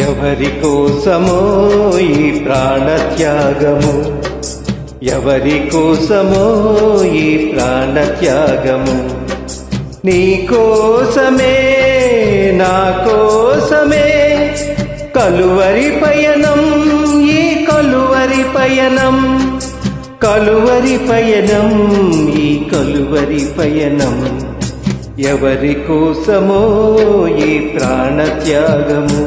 ఎవరి కోసమో ఈ ప్రాణత్యాగము, ఎవరి కోసమో ఈ ప్రాణత్యాగము. నీ కోసమే నా కోసమే కలువరి పయనం, ఈ కలువరి పయనం, కలువరి పయనం, ఈ కలువరి పయనం. ఎవరి కోసమో ఈ ప్రాణత్యాగము,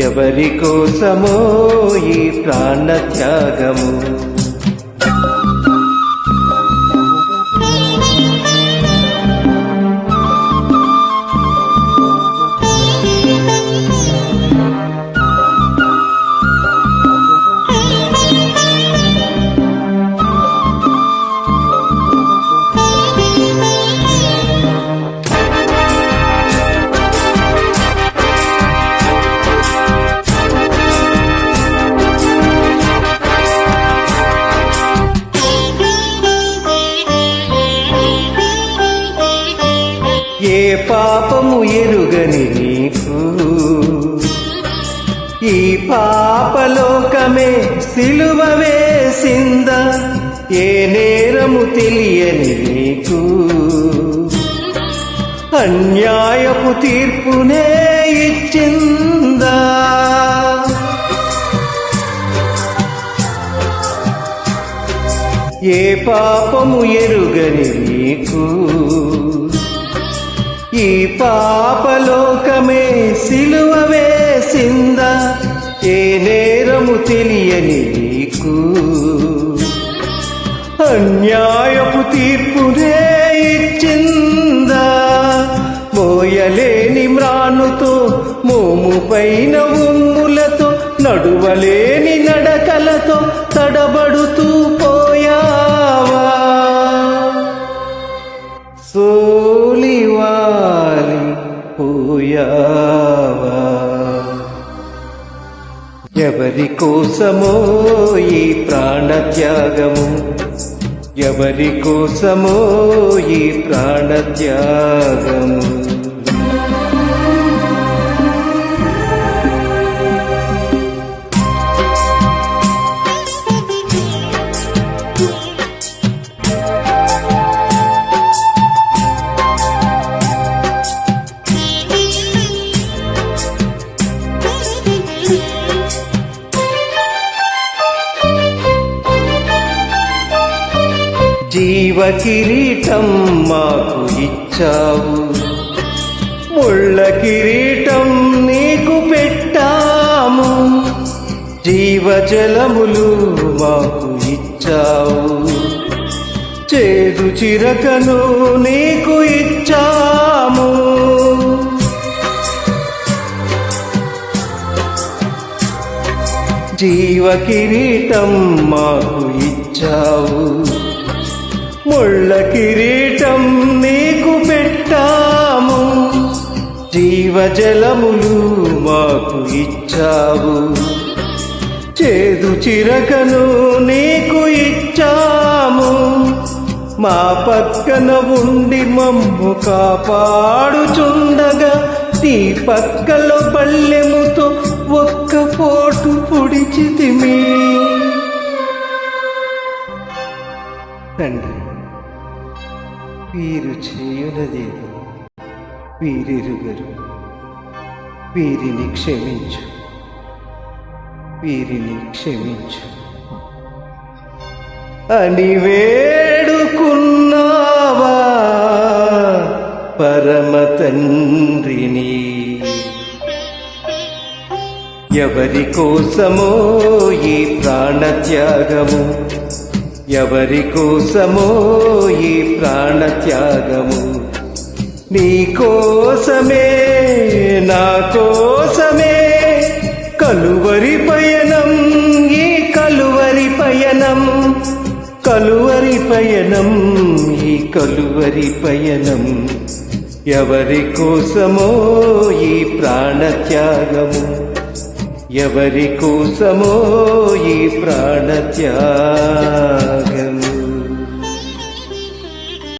ఎవరి కోసమో ఈ ప్రాణత్యాగము. ఏ పాపము ఎరుగని నీకు ఈ పాపలోకమే సిలువ వేసిందా, ఏ నేరము తెలియని నీకు అన్యాయపు తీర్పునే ఇచ్చిందా. ఏ పాపము ఎరుగని నీకు ఈ పాపలోకమే సిలువ వేసిందా, ఏ నేరము తెలియని నీకు అన్యాయపు తీర్పునే ఇచ్చిందా. మోయలేని మ్రానుతో మోము పైన ఉమ్ములతో నడువలేని నడకలతో తడబడుతూ పోయావా, సోలివాలి పోయావా. ఎవరి కోసమో ఈ ప్రాణత్యాగము, ఎవరి కోసమో ఈ ప్రాణత్యాగము. జీవ కిరీటం మాకు ఇచ్చావు, ముళ్ళ కిరీటం నీకు పెట్టాము. జీవజలములు మాకు ఇచ్చావు, చేదు చిరకను నీకు ఇచ్చాము. జీవ కిరీటం మాకు ఇచ్చావు, ముళ్ళ కిరీటం నీకు పెట్టాము. జీవజలములు మాకు ఇచ్చావు, చేదు చిరకను నీకు ఇచ్చాము. మా పక్కన ఉండి మమ్ము కాపాడుచుండగా నీ పక్కలో పల్లెముతో ఒక్క పోటు పొడిచితిమి. తండ్రి, వీరు చేయునదేదో వీరెరుగరు, వీరిని క్షమించు, వీరిని క్షమించు అని వేడుకున్నావా పరమ తండ్రిని. ఎవరి కోసమో ఈ ప్రాణత్యాగము, ఎవరి కోసమో ఈ ప్రాణత్యాగము. నీ కోసమే నా కోసమే కలువరి పయనం, ఈ కలువరి పయనం, కలువరి పయనం, ఈ కలువరి పయనం. ఎవరి కోసమో ఈ ప్రాణత్యాగము, ఎవరి కోసమో ఈ ప్రాణత్యాగము.